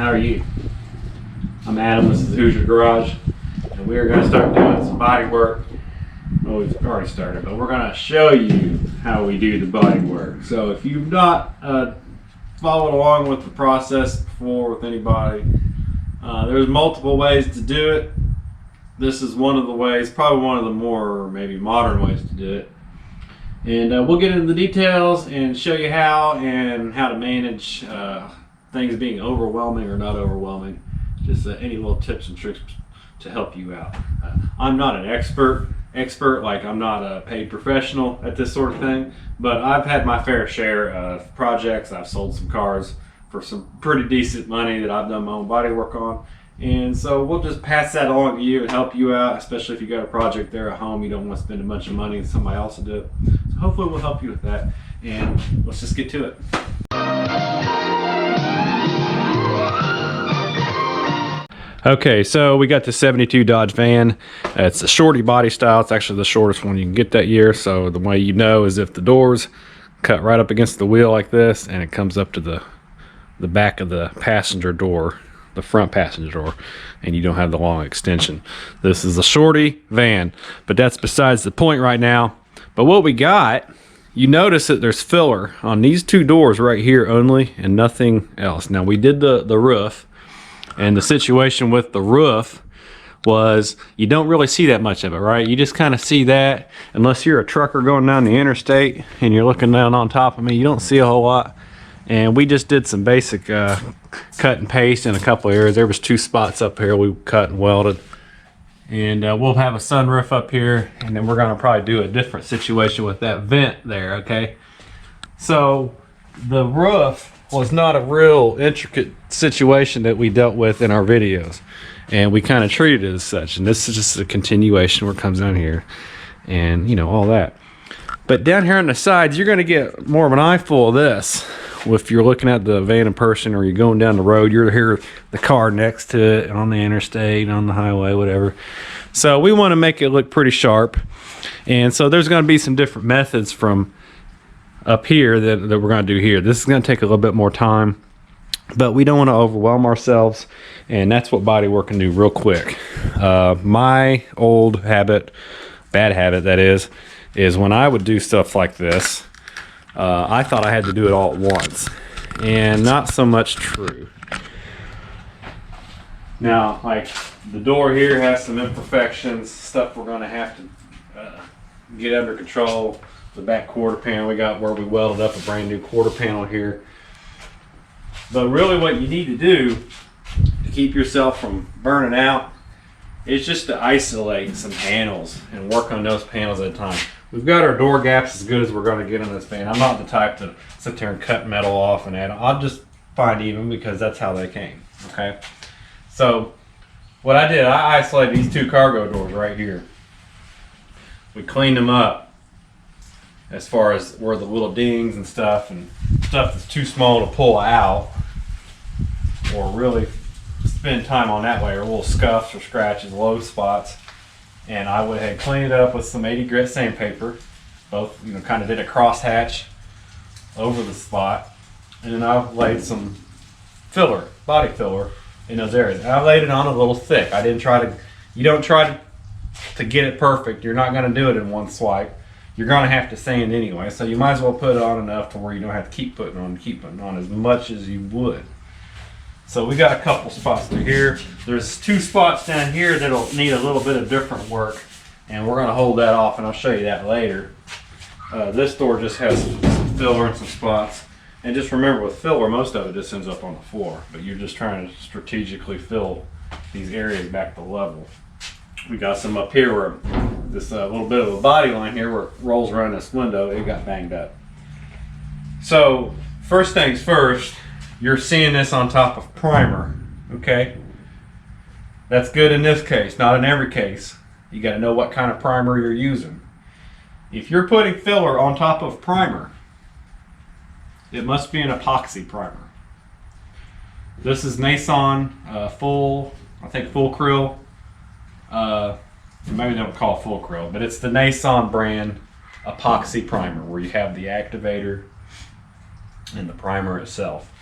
How are you? I'm Adam, this is Hoosier Garage, and we are going to start doing some body work. Well, we've already started, but we're going to show you how we do the body work. So if you've not followed along with the process before with anybody, there's multiple ways to do it. This is one of the ways, probably one of the more maybe modern ways to do it. And we'll get into the details and show you how to manage things being overwhelming or not overwhelming. Just any little tips and tricks to help you out. I'm not an expert, like I'm not a paid professional at this sort of thing, but I've had my fair share of projects. I've sold some cars for some pretty decent money that I've done my own body work on. And so we'll just pass that along to you and help you out, especially if you got a project there at home, you don't want to spend a bunch of money and somebody else will do it. So hopefully we'll help you with that, and let's just get to it. Okay, so we got the 72 Dodge van. It's a shorty body style. It's actually the shortest one you can get that year. So the way you know is if the doors cut right up against the wheel like this and it comes up to the back of the passenger door, the front passenger door, and you don't have the long extension. This is a shorty van, but that's besides the point right now. But what we got, you notice that there's filler on these two doors right here only and nothing else. Now we did the roof, and the situation with the roof was you don't really see that much of it, right? You just kind of see that unless you're a trucker going down the interstate and you're looking down on top of me, you don't see a whole lot. And we just did some basic cut and paste in a couple areas. There was 2 spots up here we cut and welded. And we'll have a sunroof up here, and then we're gonna probably do a different situation with that vent there, okay? So the roof was not a real intricate situation that we dealt with in our videos. And we kind of treated it as such. And this is just a continuation where it comes down here and, you know, all that. But down here on the sides, you're gonna get more of an eyeful of this. If you're looking at the van in person or you're going down the road, you're here the car next to it on the interstate, on the highway, whatever. So we want to make it look pretty sharp. And so there's going to be some different methods from up here that we're going to do here. This is going to take a little bit more time, but we don't want to overwhelm ourselves. And that's what Bodywork can do real quick. My old habit, bad habit that is when I would do stuff like this, I thought I had to do it all at once, and not so much true. Now, like the door here has some imperfections, stuff we're going to have to get under control. The back quarter panel, we got where we welded up a brand new quarter panel here. But really what you need to do to keep yourself from burning out is just to isolate some panels and work on those panels at a time. We've got our door gaps as good as we're going to get on this van. I'm not the type to sit there and cut metal off and add. I'll just find even because that's how they came, okay? So what I did, I isolated these 2 cargo doors right here. We cleaned them up as far as where the little dings and stuff that's too small to pull out or really spend time on that way, or little scuffs or scratches, low spots. And I went ahead and cleaned it up with some 80 grit sandpaper. Both, you know, kind of did a cross hatch over the spot. And then I laid some filler, body filler, in those areas. And I laid it on a little thick. I didn't try to, you don't try to get it perfect. You're not going to do it in one swipe. You're going to have to sand anyway. So you might as well put it on enough to where you don't have to keep putting on as much as you would. So we got a couple spots through here. There's 2 spots down here that'll need a little bit of different work, and we're gonna hold that off, and I'll show you that later. This door just has some filler and some spots. And just remember, with filler, most of it just ends up on the floor, but you're just trying to strategically fill these areas back to level. We got some up here where this little bit of a body line here where it rolls around this window, it got banged up. So first things first, you're seeing this on top of primer, okay? That's good in this case, not in every case. You gotta know what kind of primer you're using. If you're putting filler on top of primer, it must be an epoxy primer. This is Nason full krill. Maybe they don't call it full krill, but it's the Nason brand epoxy primer where you have the activator and the primer itself.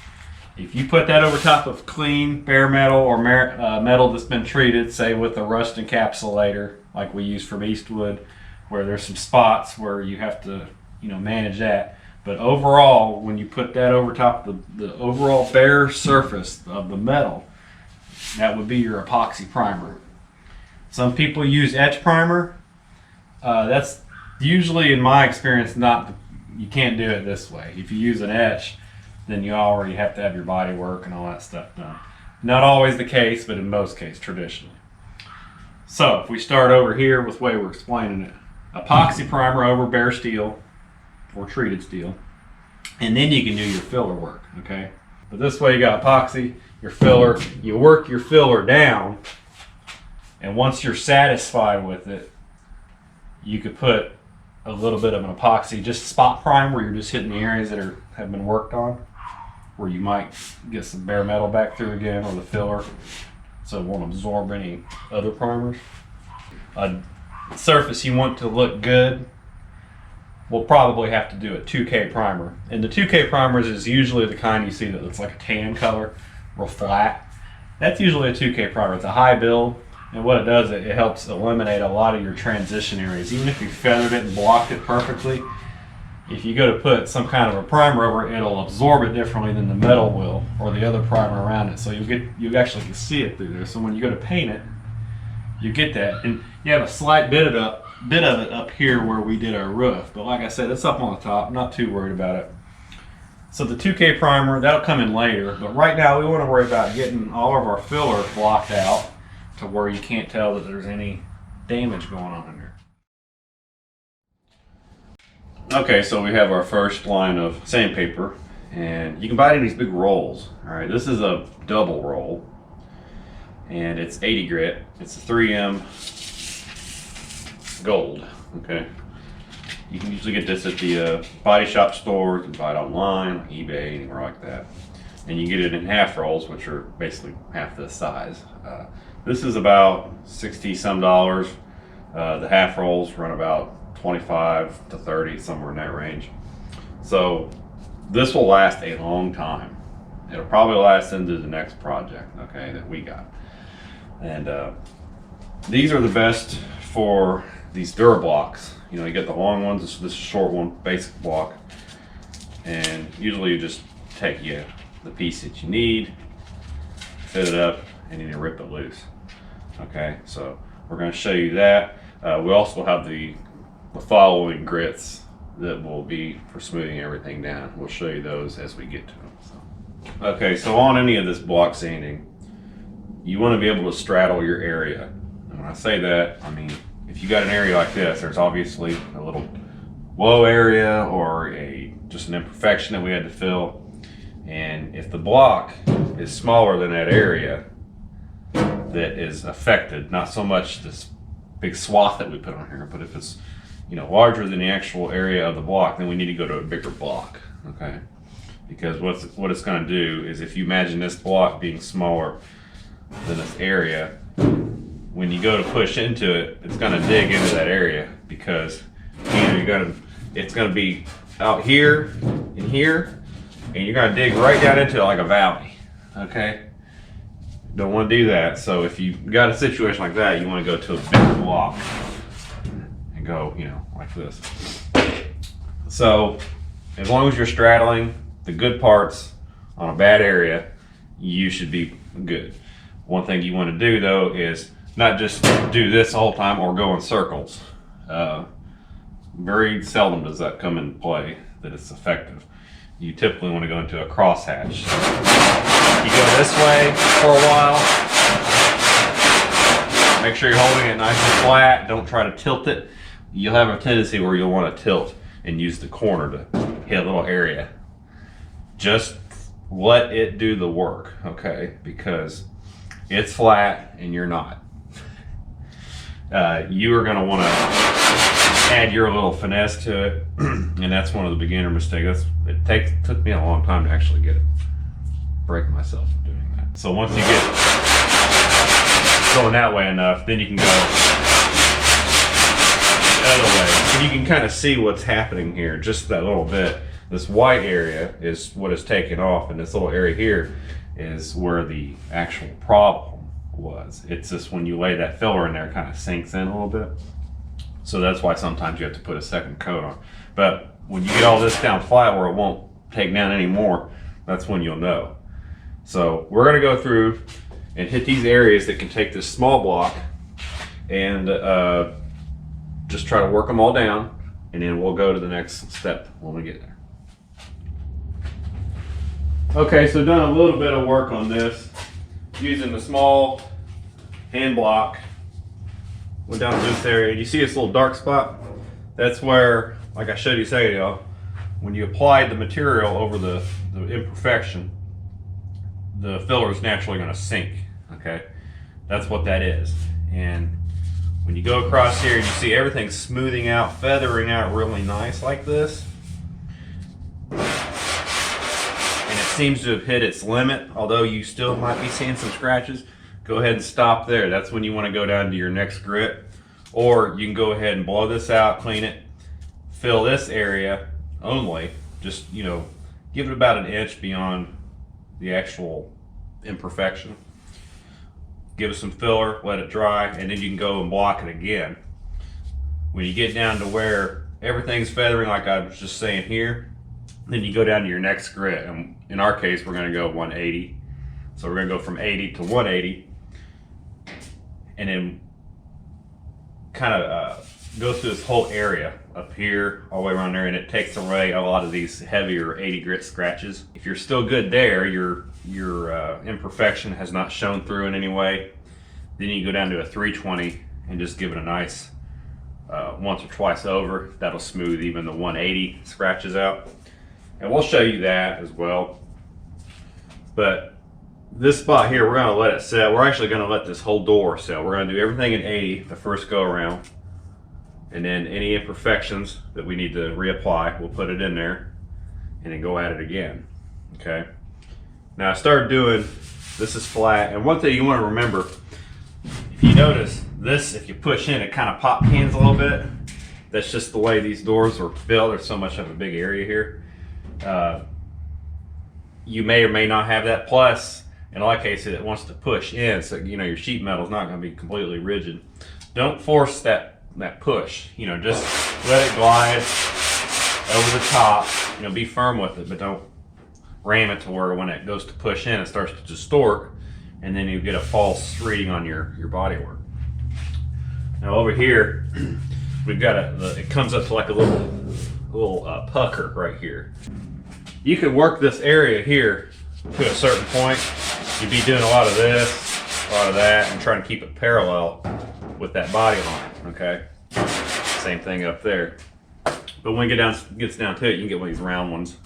If you put that over top of clean bare metal or metal that's been treated, say with a rust encapsulator like we use from Eastwood, where there's some spots where you have to, manage that. But overall, when you put that over top of the overall bare surface of the metal, that would be your epoxy primer. Some people use etch primer. That's usually, in my experience, you can't do it this way. If you use an etch, then you already have to have your body work and all that stuff done. Not always the case, but in most cases, traditionally. So if we start over here with the way we're explaining it, epoxy primer over bare steel or treated steel, and then you can do your filler work, okay? But this way you got epoxy, your filler, you work your filler down, and once you're satisfied with it, you could put a little bit of an epoxy, just spot prime, where you're just hitting the areas that have been worked on, where you might get some bare metal back through again, or the filler, so it won't absorb any other primers. A surface you want to look good, we'll probably have to do a 2K primer. And the 2K primers is usually the kind you see that looks like a tan color, real flat. That's usually a 2K primer. It's a high build, and what it does, it helps eliminate a lot of your transition areas. Even if you feathered it and blocked it perfectly, if you go to put some kind of a primer over it, it'll absorb it differently than the metal will, or the other primer around it. So you actually can see it through there. So when you go to paint it, you get that, and you have a slight bit of it up here where we did our roof. But like I said, it's up on the top. I'm not too worried about it. So the 2K primer, that'll come in later. But right now, we want to worry about getting all of our filler blocked out to where you can't tell that there's any damage going on in there. Okay, so we have our first line of sandpaper, and you can buy it in these big rolls. All right, this is a double roll, and it's 80 grit. It's a 3M gold. Okay, you can usually get this at the body shop store. You can buy it online, eBay, anywhere like that. And you get it in half rolls, which are basically half this size. This is about $60 some. The half rolls run about 25 to 30, somewhere in that range. So this will last a long time. It'll probably last into the next project, okay, that we got. And these are the best for these Durablocks. You get the long ones, this is a short one, basic block. And usually you just take the piece that you need, fit it up, and then you rip it loose. Okay, so we're going to show you that. We also have the following grits that will be for smoothing everything down. We'll show you those as we get to them. So. Okay, so on any of this block sanding, you want to be able to straddle your area. And when I say that, I mean, if you got an area like this, there's obviously a little low area or just an imperfection that we had to fill. And if the block is smaller than that area that is affected, not so much this big swath that we put on here, but if it's larger than the actual area of the block, then we need to go to a bigger block, okay? Because what it's going to do is, if you imagine this block being smaller than this area, when you go to push into it, it's going to dig into that area, because it's going to be out here and here, and you're going to dig right down into it like a valley, okay? Don't want to do that. So if you got a situation like that, you want to go to a bigger block and go, like this. So as long as you're straddling the good parts on a bad area, you should be good. One thing you want to do though is not just do this the whole time or go in circles. Very seldom does that come into play that it's effective. You typically want to go into a crosshatch. You go this way for a while. Make sure you're holding it nice and flat. Don't try to tilt it. You'll have a tendency where you'll want to tilt and use the corner to hit a little area. Just let it do the work, okay? Because it's flat and you're not. You are going to want to add your little finesse to it, and that's one of the beginner mistakes. It took me a long time to actually get it. Breaking myself doing that. So once you get going that way enough, then you can go the other way. And you can kind of see what's happening here just that little bit. This white area is what is taken off, and this little area here is where the actual problem was. It's just when you lay that filler in there, it kind of sinks in a little bit. So that's why sometimes you have to put a second coat on. But when you get all this down flat where it won't take down anymore, that's when you'll know. So we're gonna go through and hit these areas that can take this small block and just try to work them all down, and then we'll go to the next step when we get there. Okay, so done a little bit of work on this using the small hand block. Went down to this area. You see this little dark spot? That's where, like I showed you a second ago, when you applied the material over the imperfection, the filler is naturally going to sink. Okay, that's what that is. And when you go across here and you see everything smoothing out, feathering out really nice like this, and it seems to have hit its limit, although you still might be seeing some scratches, go ahead and stop there. That's when you want to go down to your next grit. Or you can go ahead and blow this out, clean it, fill this area only, just, you know, give it about 1 inch beyond the actual imperfection. Give it some filler, let it dry, and then you can go and block it again. When you get down to where everything's feathering, like I was just saying here, then you go down to your next grit. And in our case, we're gonna go 180. So we're gonna go from 80 to 180, and then kind of go through this whole area up here, all the way around there, and it takes away a lot of these heavier 80 grit scratches. If you're still good there, your imperfection has not shown through in any way, then you go down to a 320 and just give it a nice once or twice over. That'll smooth even the 180 scratches out. And we'll show you that as well. But this spot here, we're gonna let it set. We're actually gonna let this whole door set. We're gonna do everything in 80 the first go around. And then any imperfections that we need to reapply, we'll put it in there and then go at it again, okay? Now I started doing, this is flat, and one thing you wanna remember, if you notice this, if you push in, it kind of pop cans a little bit. That's just the way these doors are built. There's so much of a big area here. You may or may not have that. Plus, in a lot of cases, it wants to push in, so you know your sheet metal is not going to be completely rigid. Don't force that push. You know, just let it glide over the top. You know, be firm with it, but don't ram it to where when it goes to push in, it starts to distort, and then you get a false reading on your bodywork. Now over here, we've got it comes up to like a little pucker right here. You can work this area here to a certain point. You'd be doing a lot of this, a lot of that, and trying to keep it parallel with that body line, okay? Same thing up there. But when it gets down to it, you can get one of these round ones,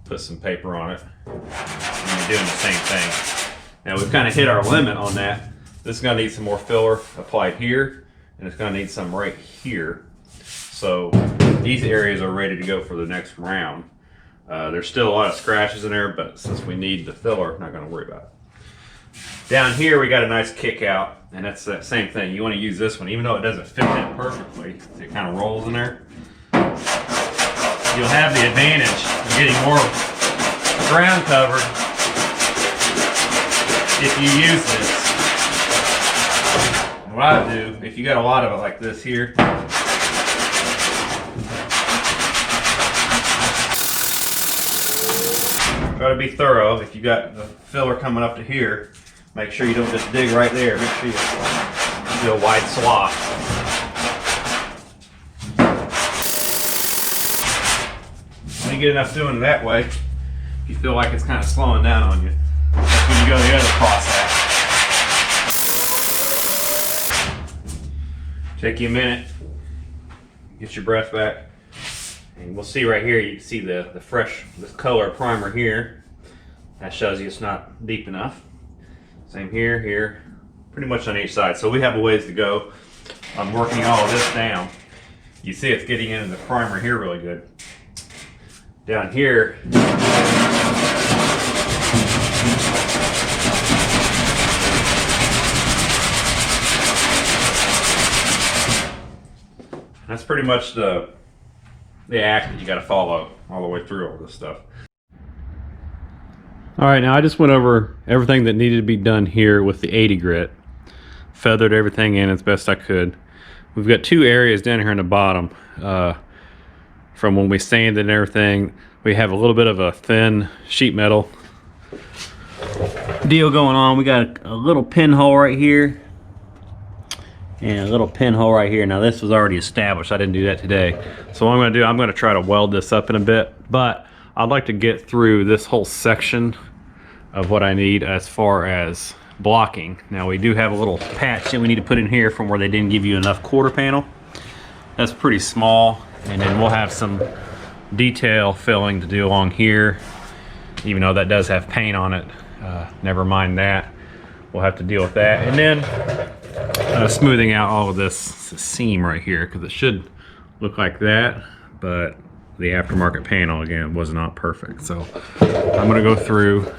put some paper on it, and you're doing the same thing. Now we've kind of hit our limit on that. This is gonna need some more filler applied here, and it's gonna need some right here. So these areas are ready to go for the next round. There's still a lot of scratches in there, but since we need the filler, not gonna worry about it. Down here, we got a nice kick out, and that's that same thing. You wanna use this one, even though it doesn't fit in perfectly, it kind of rolls in there. You'll have the advantage of getting more ground covered if you use this. And what I do, if you got a lot of it like this here, try to be thorough. If you got the filler coming up to here, make sure you don't just dig right there. Make sure you do a wide swath. When you get enough doing it that way, if you feel like it's kind of slowing down on you, that's when you go to the other process. Take you a minute, get your breath back. And we'll see right here, you can see the fresh, this color primer here. That shows you it's not deep enough. Same here, here, pretty much on each side. So we have a ways to go on working all of this down. You see it's getting into the primer here really good. Down here, that's pretty much the the act that you got to follow all the way through all this stuff. All right, now I just went over everything that needed to be done here with the 80 grit. Feathered everything in as best I could. We've got two areas down here in the bottom. From when we sanded and everything, we have a little bit of a thin sheet metal deal going on. We got a little pinhole right here and a little pinhole right here. Now this was already established. I didn't do that today. So what I'm going to do, I'm going to try to weld this up in a bit, but I'd like to get through this whole section of what I need as far as blocking. Now we do have a little patch that we need to put in here from where they didn't give you enough quarter panel. That's pretty small, and then we'll have some detail filling to do along here, even though that does have paint on it. Never mind that, we'll have to deal with that. And then smoothing out all of this seam right here, because it should look like that, but the aftermarket panel again was not perfect. So I'm going to go through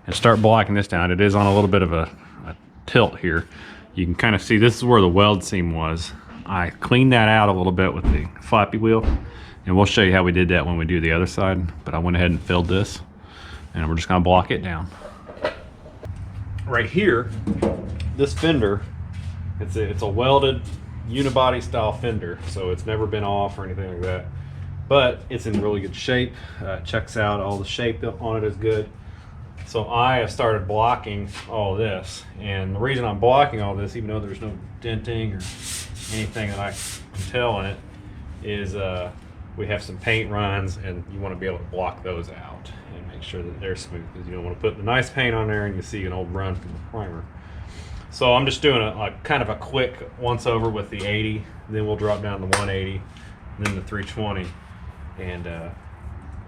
and start blocking this down. It is on a little bit of a tilt here. You can kind of see this is where the weld seam was. I cleaned that out a little bit with the floppy wheel, and we'll show you how we did that when we do the other side. But I went ahead and filled this, and we're just gonna block it down. Right here, this fender, it's a welded unibody style fender, so it's never been off or anything like that. But it's in really good shape. Checks out, all the shape on it is good. So I have started blocking all this, and the reason I'm blocking all this, even though there's no denting or anything that I can tell in it, is we have some paint runs, and you want to be able to block those out and make sure that they're smooth, because you don't want to put the nice paint on there and you see an old run from the primer. So I'm just doing a kind of a quick once over with the 80, then we'll drop down to 180, then the 320, and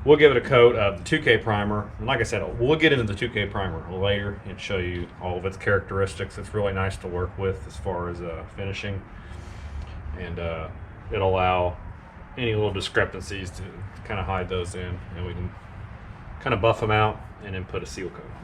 we'll give it a coat of the 2K primer. And like I said, we'll get into the 2K primer later and show you all of its characteristics. It's really nice to work with as far as finishing, and it'll allow any little discrepancies to kind of hide those in, and we can kind of buff them out and then put a seal coat on.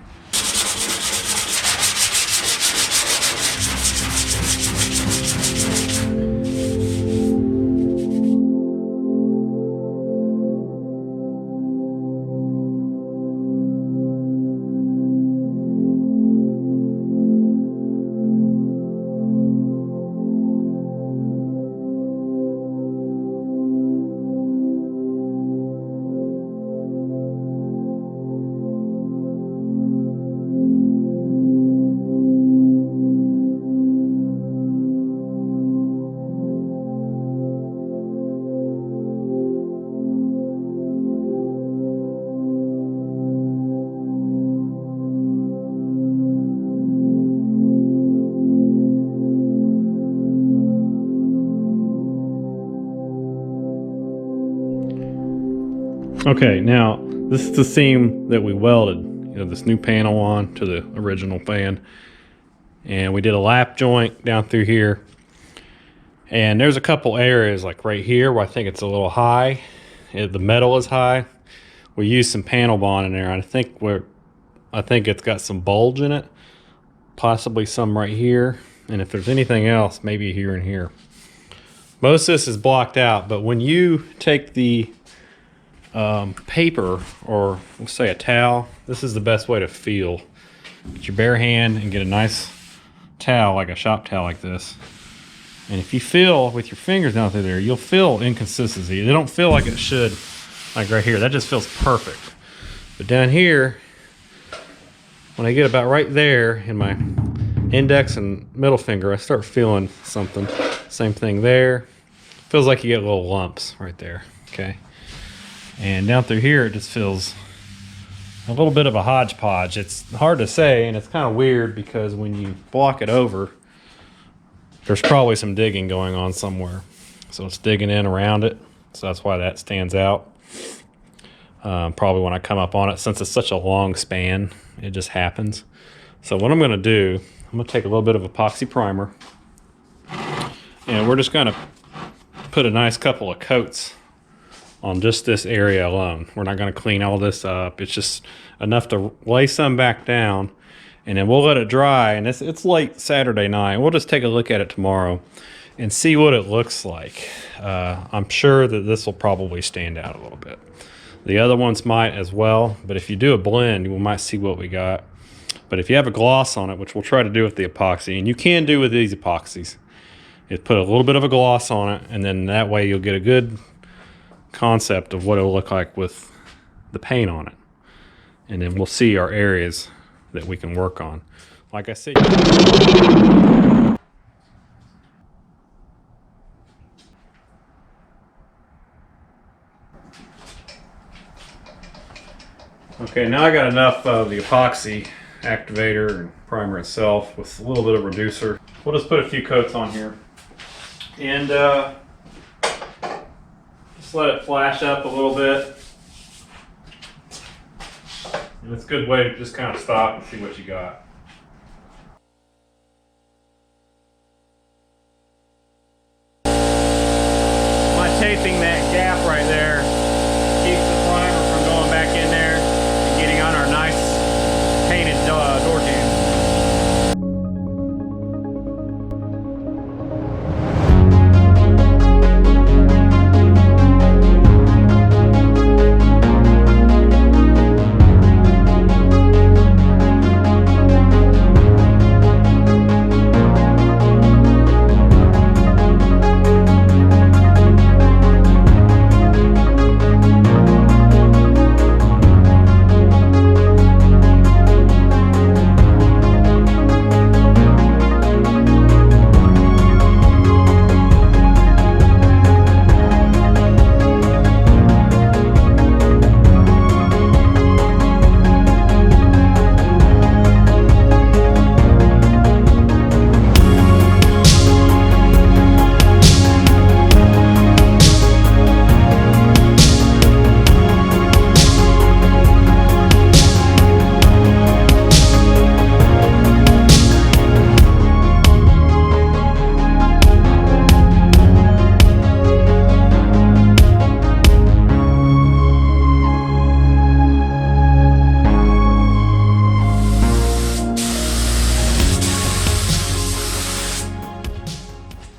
Okay, now this is the seam that we welded, this new panel on to the original fan, and we did a lap joint down through here, and there's a couple areas like right here where I think it's a little high. The metal is high. We used some panel bond in there. I think it's got some bulge in it, possibly some right here, and if there's anything else, maybe here and here. Most of this is blocked out, but when you take the paper, or let's say a towel, this is the best way to feel. Get your bare hand and get a nice towel, like a shop towel like this, and if you feel with your fingers down through there, you'll feel inconsistency. They don't feel like it should, like right here. That just feels perfect. But down here, when I get about right there in my index and middle finger, I start feeling something. Same thing there. Feels like you get little lumps right there. Okay. And down through here, it just feels a little bit of a hodgepodge. It's hard to say, and it's kind of weird because when you block it over, there's probably some digging going on somewhere. So it's digging in around it. So that's why that stands out. Probably when I come up on it, since it's such a long span, it just happens. So what I'm going to do, I'm going to take a little bit of epoxy primer, and we're just going to put a nice couple of coats on just this area alone. We're not going to clean all this up. It's just enough to lay some back down, and then we'll let it dry. And it's late Saturday night. We'll just take a look at it tomorrow and see what it looks like. I'm sure that this will probably stand out a little bit. The other ones might as well, but if you do a blend, we might see what we got. But if you have a gloss on it, which we'll try to do with the epoxy, and you can do with these epoxies, is put a little bit of a gloss on it, and then that way you'll get a good concept of what it'll look like with the paint on it. And then we'll see our areas that we can work on. Like I said, okay, now I got enough of the epoxy activator and primer itself with a little bit of reducer. We'll just put a few coats on here and just let it flash up a little bit. And it's a good way to just kind of stop and see what you got. By taping that gap right there, keeps the primer from going back in there and getting on our nice painted door jambs.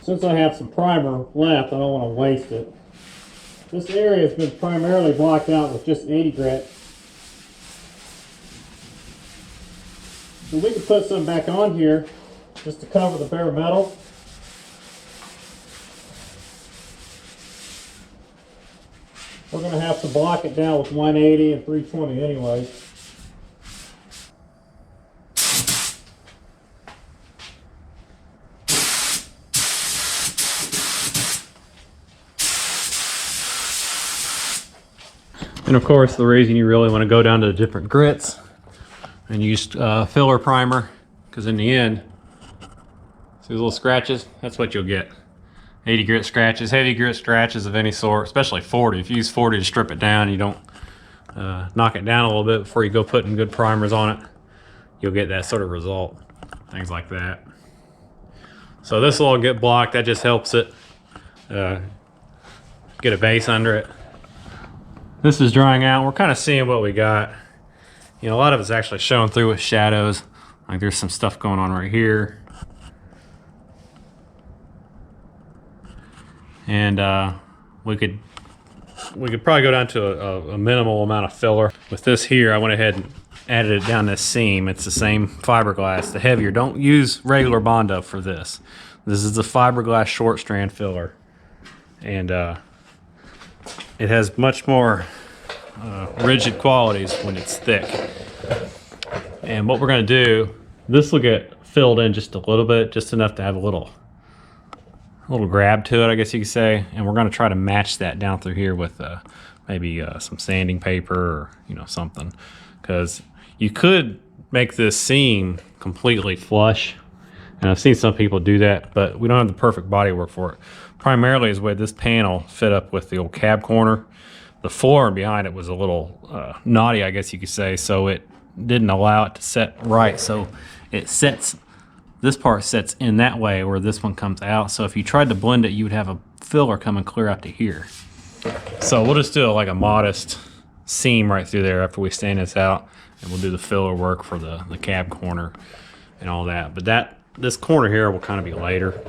Since I have some primer left, I don't want to waste it. This area has been primarily blocked out with just 80 grit. So we can put some back on here just to cover the bare metal. We're going to have to block it down with 180 and 320 anyway. And of course, the reason you really want to go down to the different grits and use filler primer, because in the end, see those little scratches? That's what you'll get. 80 grit scratches, heavy grit scratches of any sort, especially 40. If you use 40 to strip it down, you don't knock it down a little bit before you go putting good primers on it, you'll get that sort of result. Things like that. So this will all get blocked. That just helps it get a base under it. This is drying out. We're kind of seeing what we got. You know, a lot of it's actually showing through with shadows. Like there's some stuff going on right here. And we could probably go down to a minimal amount of filler. With this here, I went ahead and added it down this seam. It's the same fiberglass, the heavier. Don't use regular Bondo for this. This is the fiberglass short strand filler. And it has much more rigid qualities when it's thick. And what we're going to do, this will get filled in just a little bit, just enough to have a little grab to it, I guess you could say. And we're going to try to match that down through here with maybe some sanding paper or something, because you could make this seam completely flush, and I've seen some people do that, but we don't have the perfect bodywork for it. Primarily is where this panel fit up with the old cab corner. The floor behind it was a little knotty, I guess you could say, so it didn't allow it to set right. So it sets, this part sets in that way where this one comes out. So if you tried to blend it, you would have a filler coming clear out to here. So we'll just do like a modest seam right through there after we sand this out, and we'll do the filler work for the cab corner and all that. But this corner here will kind of be later.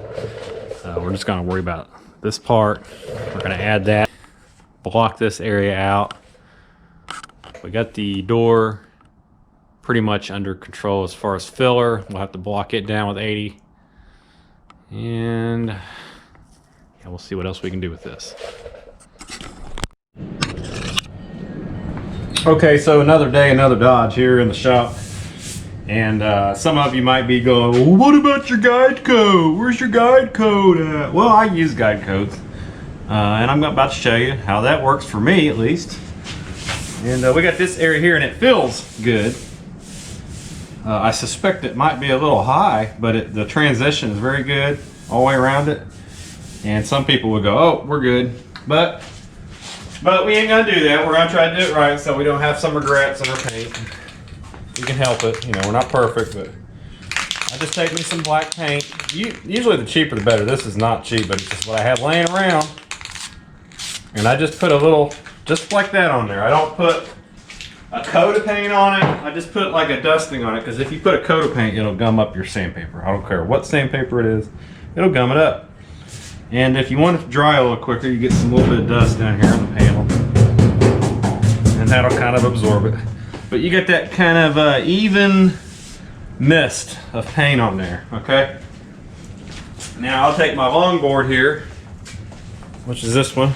So we're just gonna worry about this part. We're gonna add that, block this area out. We got the door pretty much under control as far as filler. We'll have to block it down with 80. And yeah, we'll see what else we can do with this. Okay, so another day, another Dodge here in the shop. And some of you might be going, well, what about your guide code? Where's your guide code at? Well, I use guide codes. And I'm about to show you how that works for me, at least. And we got this area here, and it feels good. I suspect it might be a little high, but the transition is very good all the way around it. And some people will go, oh, we're good. But we ain't gonna do that. We're gonna try to do it right so we don't have some regrets in our paint. We can help it. You know, we're not perfect, but I just take me some black paint. Usually the cheaper the better. This is not cheap, but it's just what I have laying around. And I just put a little, just like that on there. I don't put a coat of paint on it. I just put like a dusting on it, because if you put a coat of paint, it'll gum up your sandpaper. I don't care what sandpaper it is, it'll gum it up. And if you want it to dry a little quicker, you get some little bit of dust down here on the panel, and that'll kind of absorb it. But you get that kind of even mist of paint on there, okay? Now I'll take my longboard here, which is this one,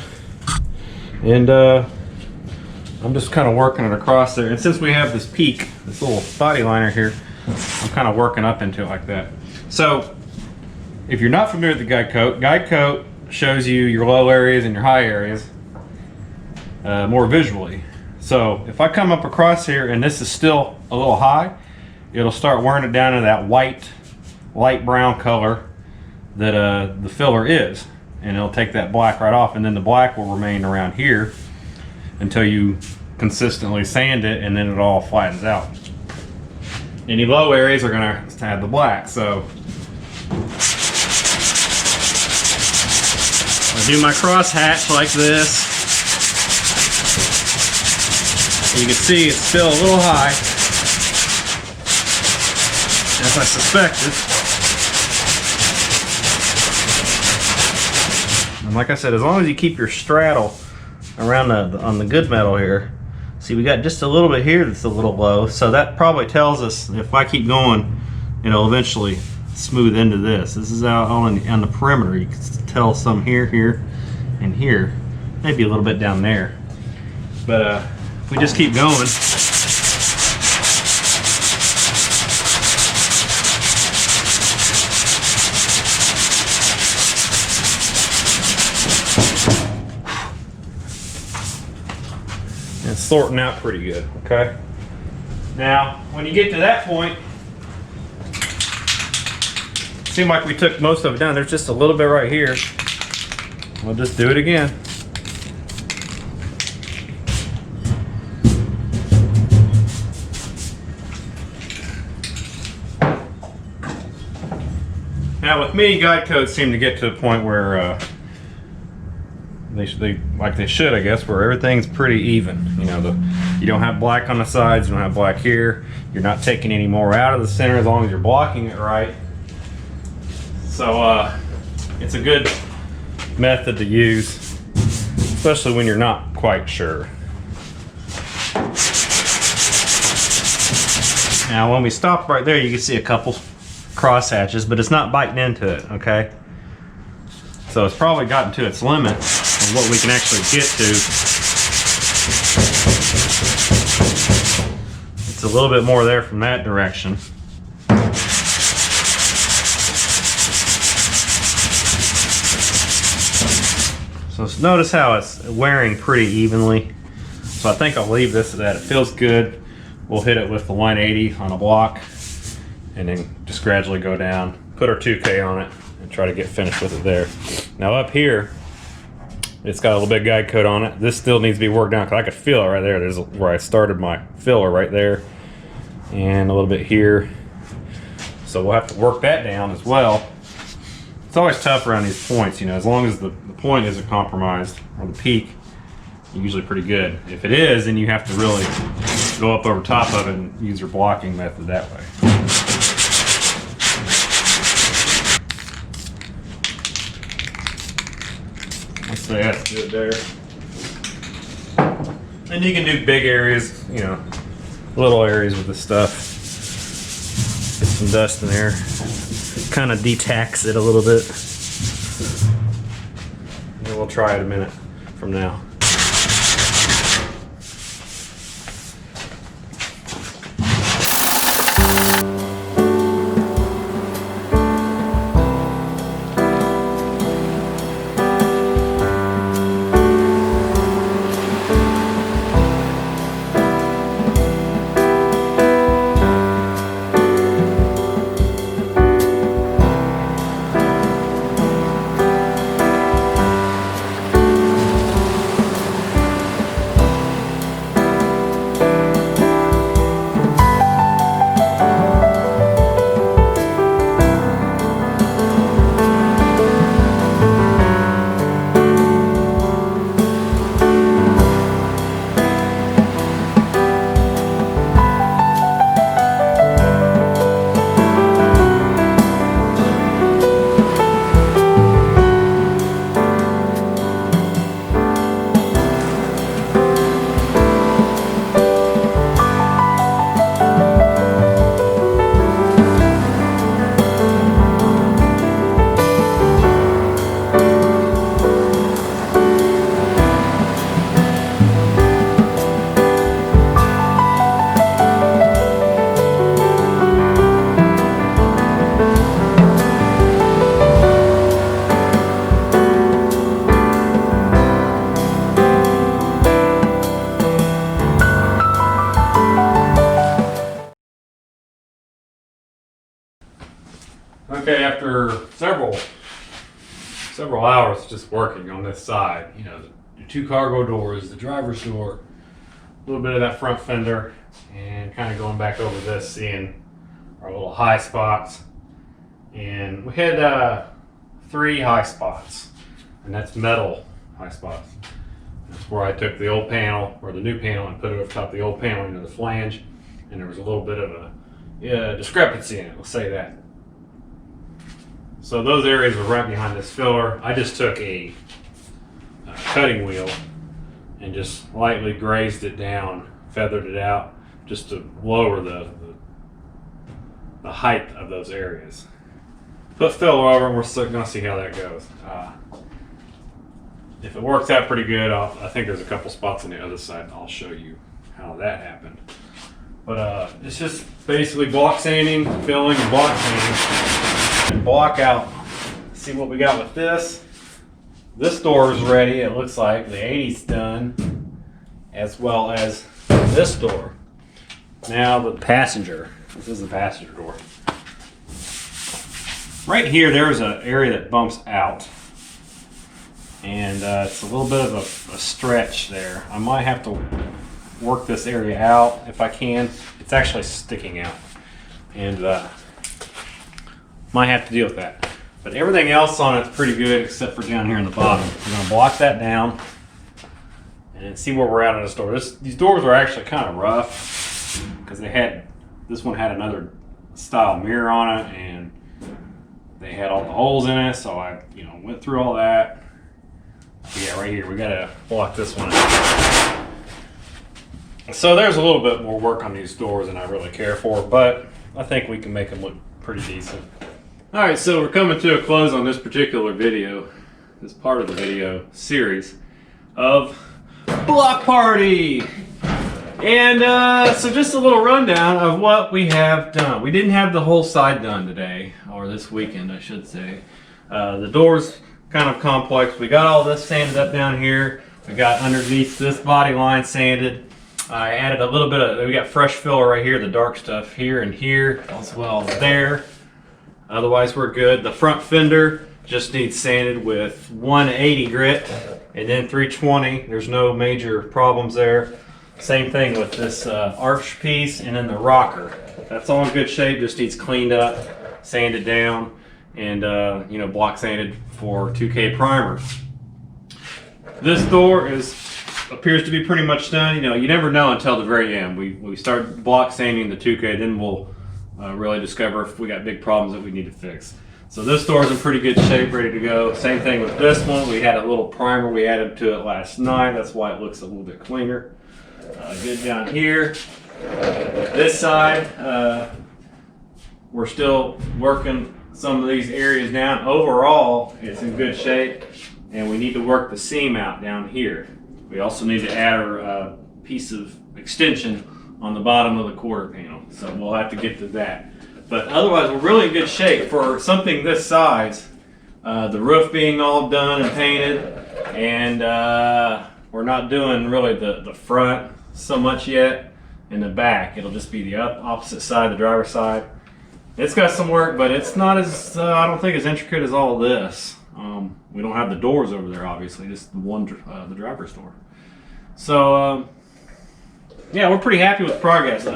and I'm just kind of working it across there. And since we have this peak, this little body liner here, I'm kind of working up into it like that. So if you're not familiar with the guide coat shows you your low areas and your high areas more visually. So if I come up across here and this is still a little high, it'll start wearing it down to that white, light brown color that the filler is. And it'll take that black right off, and then the black will remain around here until you consistently sand it, and then it all flattens out. Any low areas are gonna have the black. So I do my cross hatch like this. You can see it's still a little high, as I suspected. And like I said, as long as you keep your straddle around on the good metal here. See, we got just a little bit here that's a little low, so that probably tells us if I keep going, it'll eventually smooth into this. This is out on the perimeter. You can tell some here, here, and here. Maybe a little bit down there. But if we just keep going, it's sorting out pretty good, okay? Now, when you get to that point, it seemed like we took most of it down. There's just a little bit right here. We'll just do it again. Now with me, guide codes seem to get to a point where they like they should, I guess, where everything's pretty even. You know, you don't have black on the sides, you don't have black here. You're not taking any more out of the center as long as you're blocking it right. So it's a good method to use, especially when you're not quite sure. Now when we stop right there, you can see a couple cross hatches, but it's not biting into it, okay? So it's probably gotten to its limit of what we can actually get to. It's a little bit more there from that direction. So notice how it's wearing pretty evenly. So I think I'll leave this at that. It feels good. We'll hit it with the 180 on a block and then just gradually go down, put our 2K on it, and try to get finished with it there. Now up here, it's got a little bit of guide coat on it. This still needs to be worked down because I could feel it right there. There's where I started my filler right there, and a little bit here. So we'll have to work that down as well. It's always tough around these points, you know, as long as the point isn't compromised, or the peak, usually pretty good. If it is, then you have to really go up over top of it and use your blocking method that way. Let's say that's good there. And you can do big areas, you know, little areas with this stuff. Get some dust in there. Kind of detax it a little bit. And we'll try it a minute from now. Okay, after several hours just working on this side, you know, the two cargo doors, the driver's door, a little bit of that front fender, and kind of going back over this, seeing our little high spots. And we had 3 high spots, and that's metal high spots. That's where I took the old panel, or the new panel, and put it over top of the old panel into the flange, and there was a little bit of a discrepancy in it, we'll say that. So those areas were right behind this filler. I just took a cutting wheel and just lightly grazed it down, feathered it out, just to lower the height of those areas. Put filler over, and we're still going to see how that goes. If it works out pretty good, I think there's a couple spots on the other side. I'll show you how that happened. But it's just basically block sanding, filling, and block sanding. And block out. See what we got with this. This door is ready. It looks like the 80's done, as well as this door. Now the passenger. This is the passenger door. Right here, there's an area that bumps out, and it's a little bit of a stretch there. I might have to work this area out if I can. It's actually sticking out, and might have to deal with that. But everything else on it's pretty good except for down here in the bottom. We're going to block that down and see where we're at on this door. These doors are actually kind of rough because this one had another style mirror on it, and they had all the holes in it, so I went through all that. But yeah, right here we got to block this one out. So there's a little bit more work on these doors than I really care for, but I think we can make them look pretty decent. Alright, so we're coming to a close on this particular video, this part of the video series of Block Party! And so just a little rundown of what we have done. We didn't have the whole side done today, or this weekend I should say. The door's kind of complex. We got all this sanded up down here. We got underneath this body line sanded. I added a little bit of, we got fresh filler right here, the dark stuff here and here, as well as there. Otherwise we're good. The front fender just needs sanded with 180 grit and then 320. There's no major problems there. Same thing with this arch piece and then the rocker. That's all in good shape, just needs cleaned up, sanded down, and block sanded for 2K primer. This door appears to be pretty much done. You never know until the very end. We start block sanding the 2K, then we'll really discover if we got big problems that we need to fix. So this door's in pretty good shape, ready to go. Same thing with this one. We had a little primer we added to it last night. That's why it looks a little bit cleaner. Good down here. This side, we're still working some of these areas down. Overall, it's in good shape, and we need to work the seam out down here. We also need to add a piece of extension on the bottom of the quarter panel. So we'll have to get to that. But otherwise, we're really in good shape for something this size. The roof being all done and painted, and we're not doing really the front so much yet. In the back, it'll just be the opposite side, the driver's side. It's got some work, but it's not as, I don't think, as intricate as all this. We don't have the doors over there, obviously, just the driver's door. So, yeah, we're pretty happy with progress.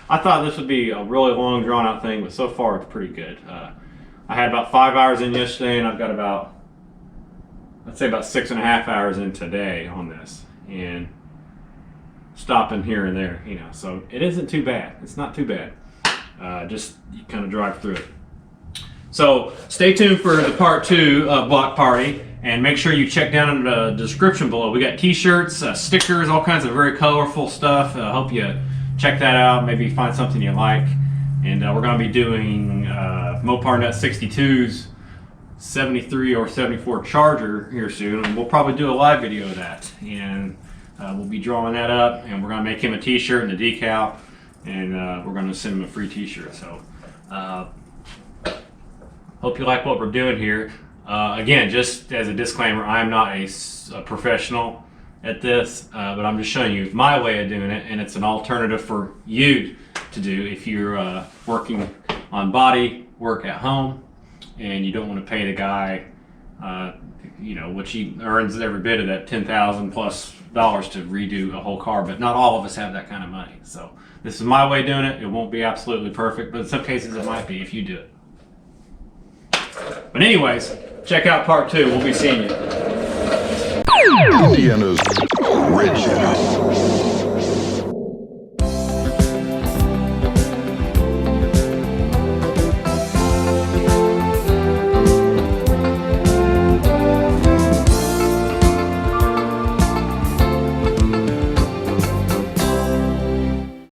I thought this would be a really long, drawn-out thing, but so far it's pretty good. I had about 5 hours in yesterday, and I've got about, I'd say about 6.5 hours in today on this, and stopping here and there, you know. So it isn't too bad. It's not too bad. Just you kind of drive through it. So stay tuned for the part 2 block party, and make sure you check down in the description below. We got t-shirts, stickers, all kinds of very colorful stuff. I hope you check that out, maybe find something you like. And we're going to be doing Mopar Nut 62's 73 or 74 Charger here soon, and we'll probably do a live video of that. And we'll be drawing that up, and we're going to make him a t-shirt and a decal, and we're going to send him a free t-shirt. So hope you like what we're doing here. Again, just as a disclaimer, I'm not a professional at this, but I'm just showing you my way of doing it, and it's an alternative for you to do if you're working on body work at home and you don't want to pay the guy, you know, which he earns every bit of that $10,000+ to redo a whole car, but not all of us have that kind of money. So this is my way of doing it. It won't be absolutely perfect, but in some cases it might be if you do it. But anyways, check out part 2. We'll be seeing you. Indiana's original.